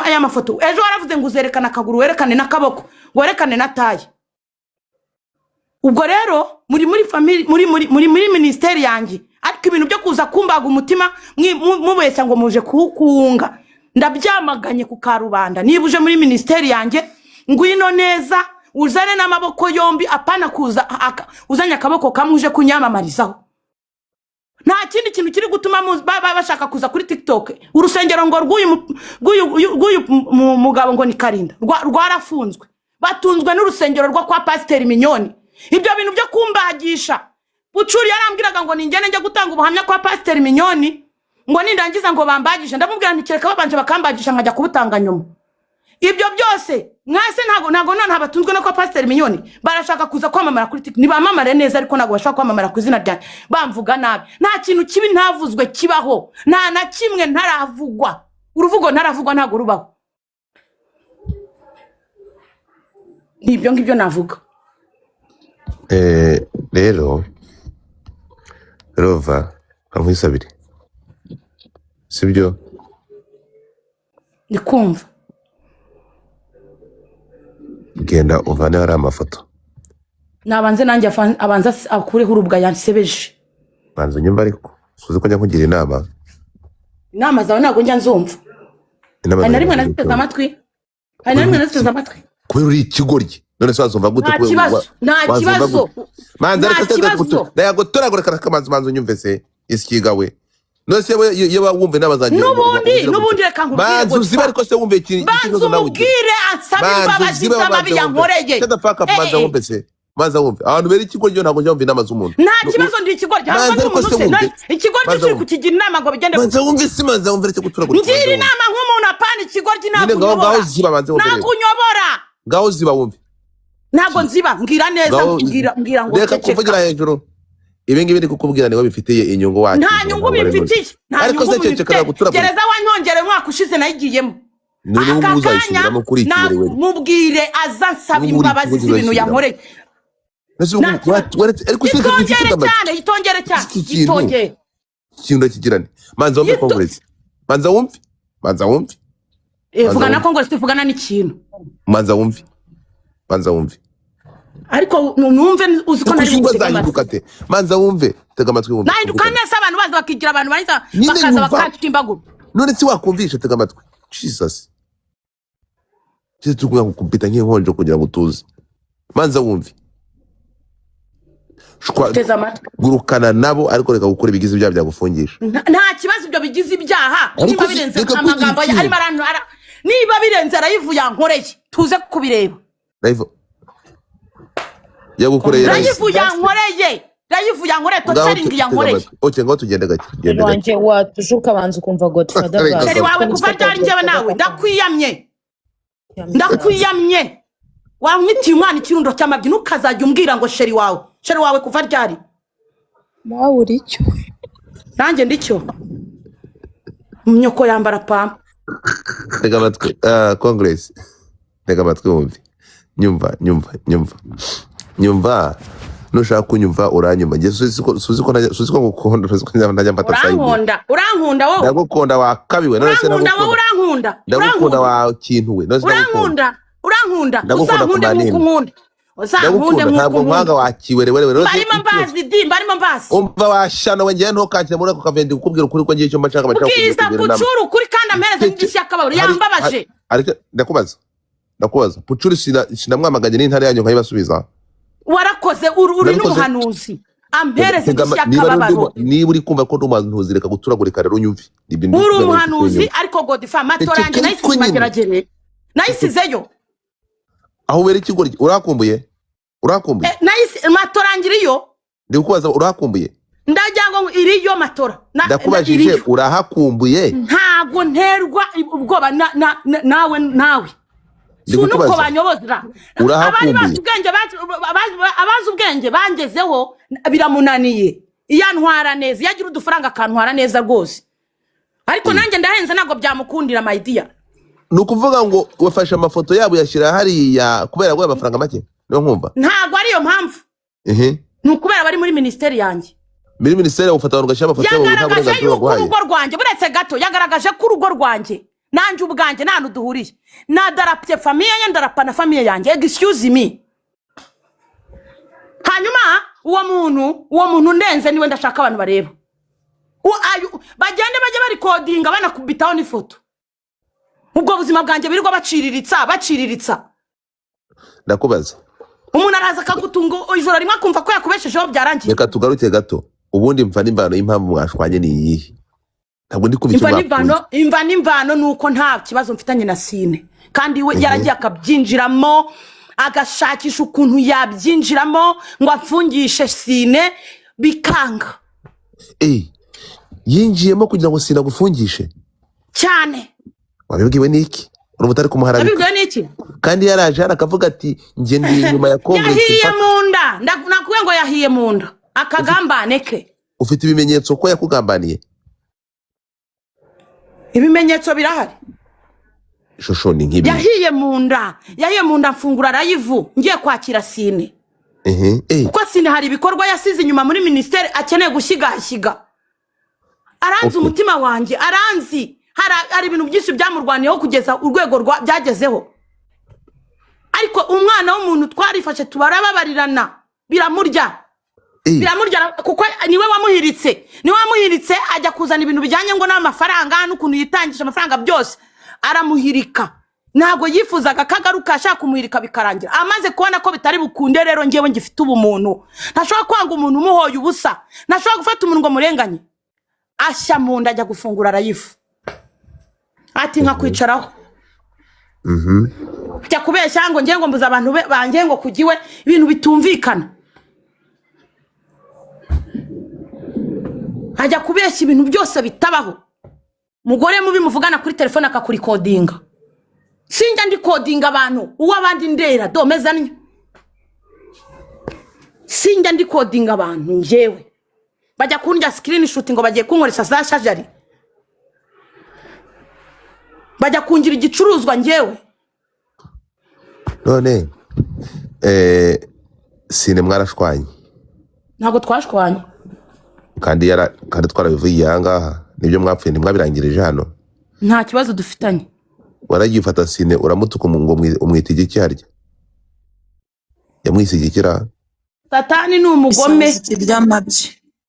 aya mafoto ejo waravuze ngo uzerekana akaguru werekane n'akaboko werekane na taye ubwo rero muri family muri ministeri yanjye ariko ibintu byo kuza kumbaga umutima mubeshya ngo muje kukunga ndabyamaganye ku karubanda nibuje muri ministeri yanjye ngwino neza uzane n'amaboko yombi apana kuza uzanya akaboko kamwe uje kunyamamarizaho nta kindi kintu kiri gutuma bashaka kuza kuri TikTok urusengero ngo rw'uyu mugabo ngo ni Karinda rwarafunzwe batunzwe n'urusengero rwo kwa Pasteur Mignoni ibyo bintu byo kumbagisha Bucuri yarambwiraga ngo ningene njye gutanga ubuhamya kwa Pasteur Mignoni ngo nindangiza ngo bambagisha ndamubwira nti kereka babanje bakambagisha nkajya kubutanga nyuma ibyo byose mwase ntago none habatunzwe no kwa Pasteur Mignoni barashaka kuza kwamamara kuri TikTok nibamamare neza ariko nago bashaka kwamamara ku izina ryanjye bamvuga nabi nta kintu kibi ntavuzwe kibaho nta na kimwe ntaravugwa uruvugo ntaravugwa ntago rubaho nibyo ngibyo navuga rero Rova amwisabire sibyo ndikumva genda uvane hari amafoto nabanze nanjye abanza akureho urubwa yansebeje banza unyumva ariko suze ko njya kugira inama zawe ntago njya nzumva hari na rimwe naziteze amatwi kubera uri ikigoryi none se wazumva gute nta kibazo manza reka tega ndayagotoragura kamanzi unyumve se iskigawe none se yewe wumve n'abazangira nubundi reka nkubwire manzi uziba ariko se wumve ikibazo nawe ubwire ansaba imbabazi z'amabi yankoreye tadafaka manza wumve se manza wumve abantu beri ikigoryi ntago njya wumva inama z'umuntu nta kibazo ndi ikigoryi hanze n'umuntu se ikigoryi kiri kukigira inama ngo bigende manza wumve si manza wumve reke guturagura ngira inama nk'umuntu apana ikigoryi nakunyobora ngaho ziba wumve ntago nziba mbwira neza mbwira ngo reka kuvugira hejuru ibi ngibi ndi kukubwira niwe bifitiye inyungu wacu nta nyungu bifitiye ariko se cecekera guturagura gereza wanyongere mwaka ushize nayigiyemo n'ubu uzayisubiramo kuri kirewe mubwire azansaba imbabazi z'ibintu yankoreye ariko itongere cyane ikintu kigirane manza wumve Congress manza wumve vugana Congress tuvugana n'ikintu manza wumve ariko numve uziko nari gutegeka te manza wumve tega amatwi wumve nahinduka neza abantu baza bakigira abantu bakaza bakatita imbaguru none si wakumvisha tega amatwi Jesus cyo tuguya kukumpita nk'inkonjo kugira ngo tuze manza wumve teza amatwi gurukana nabo ariko reka gukora ibigize ibyaha byagufungisha nta kibazo ibyo bigize ibyaha niba birenze amagambo arimo niba birenze arayivu yankoreye tuze kubireba yagukoreye rayivu yankoreye totaringi yankoreye oke ngo tugende gake wanjye watujuka banza ukumva Godfather sheri wawe kuva ryari njyewe nawe ndakwiyamye wamwitiye umwana ikirundo cy'amabyi ntukazajya umbwira ngo sheri wawe kuva ryari nawe uri cyo nanjye ndicyo myoko yambara pampa tega amatwi Congress tega amatwi wumve nyumva nushaka kunyumva uranyumva ngiye suzi ko ngukunda najya mfata sayidi urankunda wowe ndagukunda wakabiwe none se ndagukunda wa kintu we none urankunda uzankunde ntabwo nkwanga wakiwerewerewe barimo mbazi umva washana we ngiye ntukakire muri ako kavendi kukubwira ukuri ko ngiye cyo mbashaka ubwiza Pucuri ukuri kandi ampereza n'igishya akababaro yambabaje ariko ndakubaza Pucuri sinamwamaganye n'intare yanyu nkayibasubiza warakoze uri n'umuhanuzi ampereza n'igishya akababaro niba uri kumva ko n'umuhanuzi reka guturagurika rero unyumve uri umuhanuzi ariko Godfather matora yanjye nayisize mageragere nayisizeyo aho ubera ikigoryi urakumbuye nayisi matora ngiriyo ndikubaza urakumbuye ndagira ngo iriyo matora ndakubajije urahakumbuye ntago nterwa ubwoba nawe sunuko banyobozra abari abazi ubwenge bangezeho biramunaniye iyantwara neza yagira udufaranga akantwara neza rwose ariko nanjye ndahenze ntago byamukundira my dear nukuvuga ngo wafashe amafoto yabo yashira hariya kubera ngo amafaranga make niyo nkumva ntago ariyo mpamvu nukubera bari muri ministeri yanjye. muri ministeri ufata abantu gashyira amafoto yabo nta Yagaragaje burenganzira yuko baguhaye. urugo rwanjye buretse gato yagaragaje ko urugo rwanjye nanje ubwanjye nta nuduhuriye. Nadarapye famille yanjye ndarapa na famille yanjye. Excuse me. Hanyuma uwo muntu ndenze niwe ndashaka abantu bareba. Bagende bajye bari codinga banakubitaho n'ifoto. Ubwo buzima bwanjye birirwa baciriritsa. Ndakubaza. Umuntu araza akagutunga ijoro rimwe akumva ko yakubeshejeho byarangiye. Reka tugaruke gato. Ubundi mva n'imbano y'impamvu mwashwanye ni iyihe? Ntabwo ndi kubikira. Imva n'imbano nuko nta kibazo mfitanye na Sine. Kandi we yaragiye akabyinjiramo agashakisha ukuntu yabyinjiramo ngo afungishe Sine bikanga. Yinjiyemo kugira ngo Sine agufungishe cyane. Wabibwiwe niki? Urumutari kumuharabika. Wabibwiwe niki? Kandi yaraje akavuga ati nje ndi inyuma ya Congress. Yahiye munda. Nakuye ngo yahiye munda. Akagambane ke. Ufite ibimenyetso ko yakugambaniye? Ibimenyetso birahari. Shosho ni nkibi. Yahiye munda mfungura rayivu ngiye kwakira Sine. Kuko Sine hari ibikorwa yasize inyuma muri ministeri akeneye gushyiga. Aranzi umutima wanjye, aranzi. Hari ibintu byinshi byamurwaniyeho kugeza urwego byagezeho. Ariko umwana w'umuntu twarifashe tubarababarirana biramurya. Biramurya kuko niwe wamuhiritse ajya kuzana ibintu bijyanye ngo n'amafaranga n'ukuntu yitangisha amafaranga byose aramuhirika. Ntago yifuzaga kagaruka ashaka kumuhirika bikarangira. Amaze kubona ko bitari bukunde rero ngewe ngifite ubumuntu. Ntashobora kwanga umuntu umuhoye ubusa. Ntashobora gufata umuntu ngo murenganye. Ashya munda ajya gufungura rayifu. Ati nka kwicaraho. Jya kubeshya ngo ngiye ngo mbuza abantu bangiye ngo kugiwe ibintu bitumvikana. Ajya kubeshya ibintu byose bitabaho. Mugore mubi muvugana kuri telefone akakuri codinga. Sinjya ndi codinga abantu uwabandi ndera domezanye. Sinjya ndi codinga abantu njewe. Bajya kunjya screenshot ngo bagiye kunkoresa za shajari. Bajya kungira igicuruzwa njewe. None Sine mwarashwanye? Ntago twashwanye. Kandi twarabivuye ahangaha nibyo mwapfuye ntimwabirangirije hano. Nta kibazo dufitanye. Waragiye ufata Sine uramutuka ngo umwite igiki harya? Yamwisigikira? Satani ni umugome.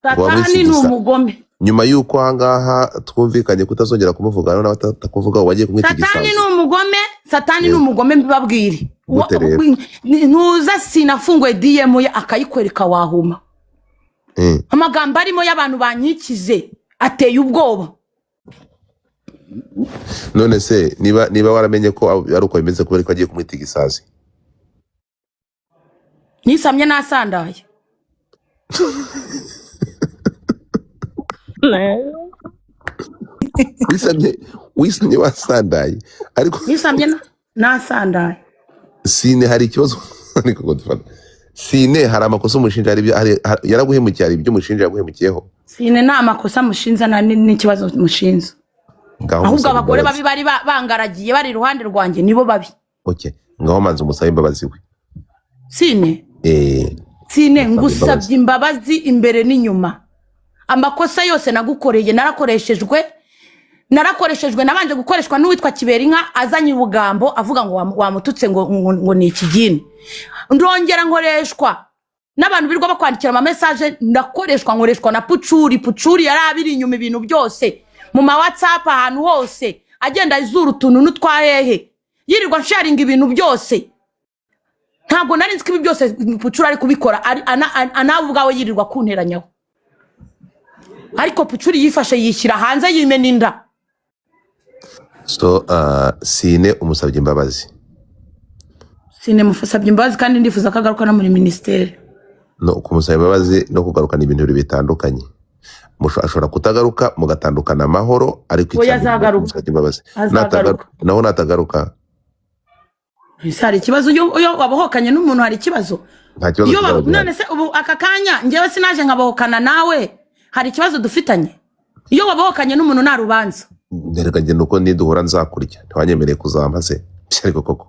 Satani ni umugome. Nyuma yuko ahangaha twumvikanye kutazongera kumuvugana nawe atakuvuga wagiye kumwita igisaza. Satani ni umugome mbibabwire. Ntuza Sine afungwe DM ye akayikwereka wahuma. Amagambo arimo y'abantu banyikize ateye ubwoba. None se niba waramenye ko ari uko bimeze kubera ko agiye kumwita igisazi? Nisamye nasandaye. Wisamye wasandaye ariko nisamye nasandaye. Sine hari ikibazo ariko ngo dufata Sine hari amakosa umushinja yaraguhemukiye hari ibyo umushinja yaguhemukiyeho? Sine nta makosa mushinza n'ikibazo mushinza. Ahubwo abagore babi bari bangaragiye bari iruhande rwanjye nibo babi. Ngaho manze umusabe imbabazi we. Sine? Sine ngusabye imbabazi imbere n'inyuma. Amakosa yose nagukoreye narakoreshejwe nabanje gukoreshwa n'uwitwa Kiberinka azanye ubugambo avuga ngo wamututse ngo ni ikigini. Ndongera nkoreshwa n'abantu birwa bakwandikira ama message nkoreshwa na Pucuri yarabiri inyuma ibintu byose mu ma WhatsApp ahantu hose agenda izuru utuntu n'utwahehe yirirwa sharing ibintu byose. Ntabwo nari nzi ko ibi byose Pucuri ari kubikora anavugawe yirirwa kunteranyaho. Ariko Pucuri yifashe yishyira hanze yimena inda. So Sine umusabye imbabazi? Sine mufasabye imbabazi kandi ndifuza kagaruka na muri ministeri. No kumusaba imbabazi no kugarukana ibintu bitandukanye. Ashobora kutagaruka mugatandukana amahoro ariko yazagaruka naho natagaruka. Hari ikibazo iyo wabohokanye n'umuntu hari ikibazo. Nta kibazo. None se ubu aka kanya ngewe sinaje nkabohokana nawe hari ikibazo dufitanye. Iyo wabohokanye n'umuntu nta rubanza. Ndereka nge nuko niduhura nzakurya ntiwanyemereye kuzampa se. ariko koko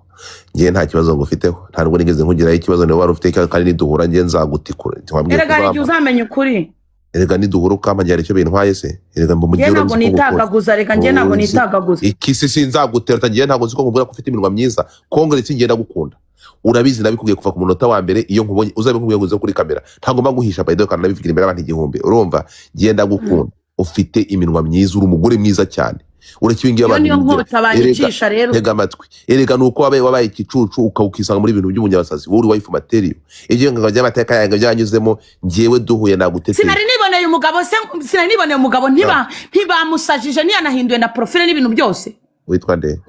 ngiye nta kibazo ngufiteho, ntabwo nigeze nkugiraho ikibazo, niba wari ufite kandi niduhura ngiye nzagutikura. erega hari igihe uzamenya ukuri. Erega niduhura ukampa ngiye icyo bintwaye se, erega mba Njye mugiye ntabwo nitagaguza, reka njye ntabwo nitagaguza. ikisi sinzagutera, ngiye ntabwo nzi ko nkubwira ko ufite iminwa myiza, kongere ngenda gukunda. Urabizi nabikubwiye kuva ku munota wa mbere, iyo nkubonye uzabe nkubwiye ngo uze kuri kamera, ntabwo mba nguhisha by the way, kandi nabivugira imbere y'abantu igihumbi. Urumva genda gukunda, ufite iminwa myiza, uri umugore mwiza cyane. Urakibiye abantu niyo nkota banyicisha rero. Tega amatwi, erega nuko wabaye ikicucu ukawukisanga muri ibintu by'umunyabasazi, wowe uri wife material. Ibyo ngabya amateka yanjye byanyuzemo, ngiyewe duhuye naguteteye. Sinari niboneye umugabo se, sinari niboneye umugabo ntibamusajije ntiyanahinduye na profile n'ibintu byose. Witwa nde?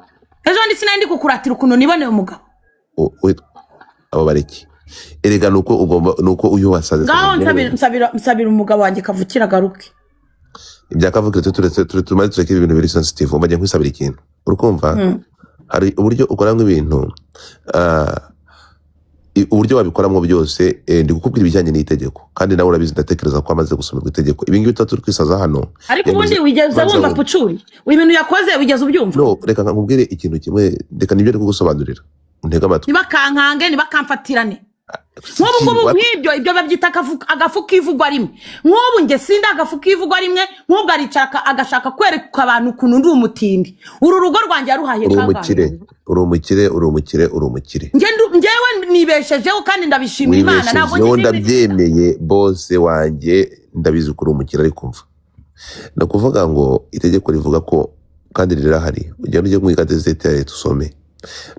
Ejo ndi sinari ndi kukuratira ukuntu niboneye umugabo. Abo bareki, erega nuko ugomba, nuko uyu wasaze. Ngaho nsabira umugabo wanjye kavukira garuke. Ibya kavukira tumaze tureke ibintu biri sensitive, umajye nkwisabira ikintu. Urukumva? Hari uburyo ukoramo ibintu, uburyo wabikoramo byose. Ndi gukubwira ibijyanye n'itegeko, kandi nawe urabizi ndatekereza ko amaze gusomerwa itegeko. Ibi ngibi tutari kwisaza hano. Ariko ubundi wigeze wumva Pucuri ibintu yakoze, wigeze ubyumva? No, reka nkubwire ikintu kimwe, reka nibyo ndi kugusobanurira. Ntega amatwi. Nibakankange nibakamfatirane. Nk'ubu nk'ibyo ibyo babyita agafu kivugwa rimwe. Nk'ubu nge sinda agafu kivugwa rimwe, nk'ubwo aricara agashaka kwereka abantu ukuntu ndi umutindi. Uru rugo rwanjye yaruhaye kangahe. Uri umukire. Ngewe nibeshejeho kandi ndabishimira Imana, ntabwo ngiye ndabyemeye bose wanjye, ndabizi ko uri umukire. Ariko mva ndakuvuga ngo itegeko rivuga ko, kandi rirahari, ujye mu igazeti ya leta usome.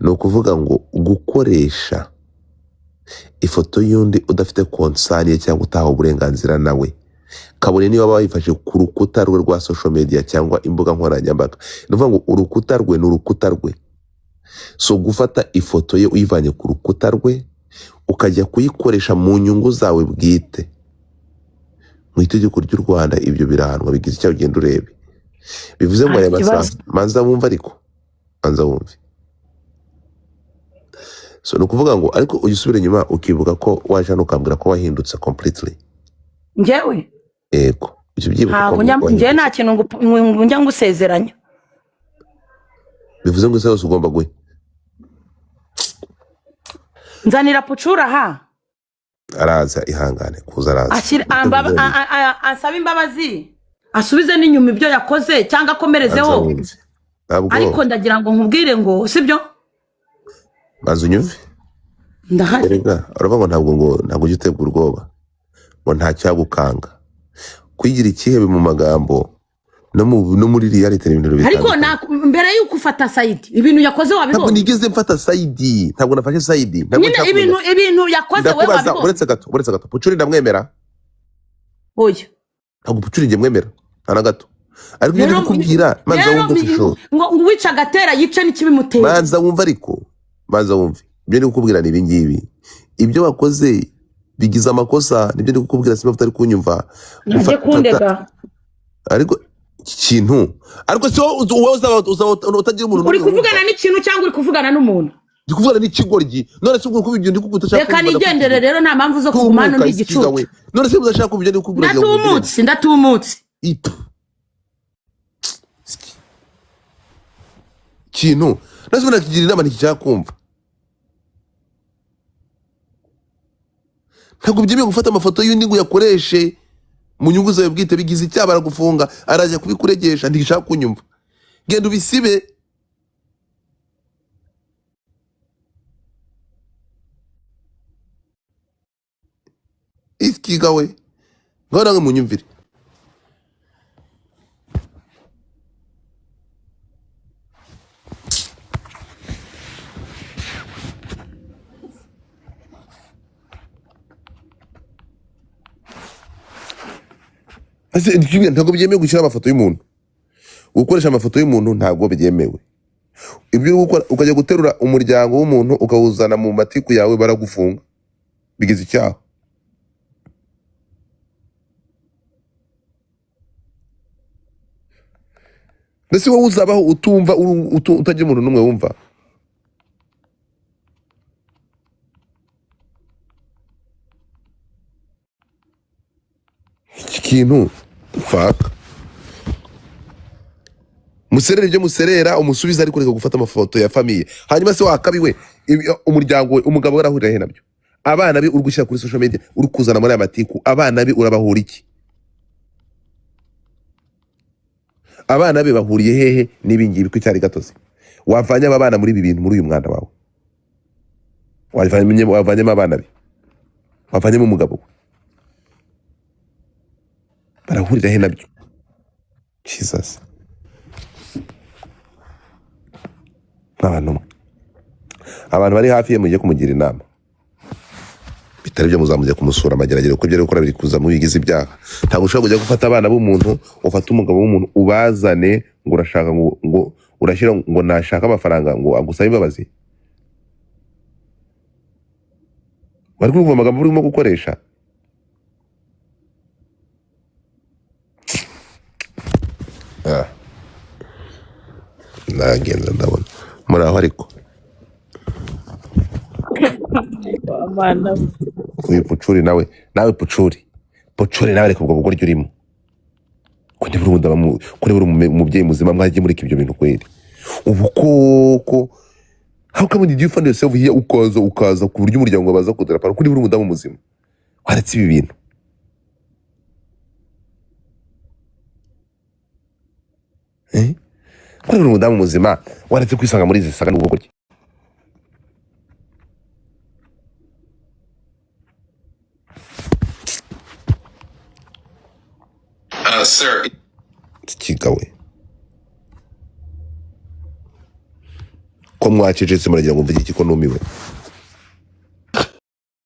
Ni ukuvuga ngo gukoresha ifoto y'undi udafite konsani cyangwa utahawe uburenganzira nawe, kabone niba bayifashe ku rukuta rwe rwa social media cyangwa imbuga nkoranyambaga, ni ukuvuga ngo urukuta rwe ni urukuta rwe. So gufata ifoto ye uyivanye ku rukuta rwe ukajya kuyikoresha mu nyungu zawe bwite, mu itegeko ry'u Rwanda ibyo birahanwa, bigize icyo ugenda urebe. Bivuze ngo aya masaha manza wumva, ariko manza wumve. So nukuvuga ngo ariko uyisubire nyuma ukibuka ko waje hano ukambwira ko wahindutse completely. Ngewe? Yego. Ibyo byibuka ko ngewe nta kintu njya ngusezeranya. Bivuze ngo se ugomba gwe. Nzanira Pucura ha. Araza ihangane kuza araza. Asaba imbabazi. Asubize n'inyuma ibyo yakoze cyangwa akomerezeho. Ariko ndagira ngo nkubwire ngo sibyo? Mazu nyuve. Ndahari. Erega uravuga ngo ntabwo ujye utegura ubwoba, ngo nta cyagukanga. Kwigira ikihebe mu magambo no muri reality ibintu bitandukanye. Ariko mbere yuko ufata side ibintu yakoze wabibona. Ntabwo nigeze mfata side, ntabwo nafashe side. Ibintu yakoze wewe wabibona. Uretse gato Pucuri ndamwemera. Oya. Ntabwo Pucuri nge mwemera nta gato. Ariko ibyo ndikubwira manza wumva isho. Ngo wica gatera yice n'ikibimuteye. Manza wumva ariko. Baza wumve ibyo ndi kukubwira ni ibingibi, ibyo wakoze bigize amakosa, nibyo ndi kukubwira. Simba utari kunyumva, nje kundega ariko ikintu, ariko si wowe utagira umuntu uri kuvugana n'ikintu cyangwa uri kuvugana n'umuntu. Ndi kuvugana n'ikigoryi. None se ubwo ibyo ndi kugutashaka. Reka nigendere rero, nta mpamvu zo kugumana ndi igicucu. None se uzashaka kubyo ndi kukubwira. Ndatumutse kintu nasubira kigira inama nticykumva. Ntabwo byemeye gufata amafoto y'undi ngo yakoreshe mu nyungu zawe bwite, bigize icyaha baragufunga, araje kubikuregesha. Ntigishaka kunyumva, genda ubisibe. Ikigawe ngaho nange munyumvire. Ntabwo byemewe gushyira amafoto y'umuntu, gukoresha amafoto y'umuntu ntabwo byemewe. Ibyo ukajya guterura umuryango w'umuntu ukawuzana mu matiku yawe, baragufunga, bigize icyaha. Mbese wowe uzabaho utumva, utagira umuntu n'umwe wumva. Iki kintu faka muserere ibyo muserera umusubiza ariko reka gufata amafoto ya famiye hanyuma se wakabiwe umuryango we umugabo warahurira he nabyo abana be uri gushyira kuri social media uri kuzana muri aya matiku abana be urabahura iki abana be bahuriye hehe n'ibingibi ko cyari gatozi wavanye aba bana muri ibi bintu muri uyu mwana wawe wavanyemo abana be wavanyemo umugabo we barahurira he nabyo Jesus abantu bari hafi ye mujye kumugira inama bitari byo muzamujya kumusura amageragere uko byo gukora biri kuza mu bigize ibyaha ntabwo ushobora kujya gufata abana b'umuntu ufata umugabo w'umuntu ubazane ngo urashaka ngo urashyira ngo nashaka amafaranga ngo agusabe imbabazi bari kumva amagambo urimo gukoresha nagenza ndabona muri aho ariko uyu pucuri nawe pucuri nawe reka ubwo bugoryi urimo kuri buri umubyeyi muzima mwajye murika ibyo bintu kweri ubu koko how come did you find yourself here ukaza ku buryo umuryango baza kudrapara kuri buri umudamu muzima waretse ibi bintu kuri buri umudamu muzima waretse kwisanga muri izi saga n'ubugoryi sir. Kigawe ko mwacecetse muragira ngo mvuge iki ko numiwe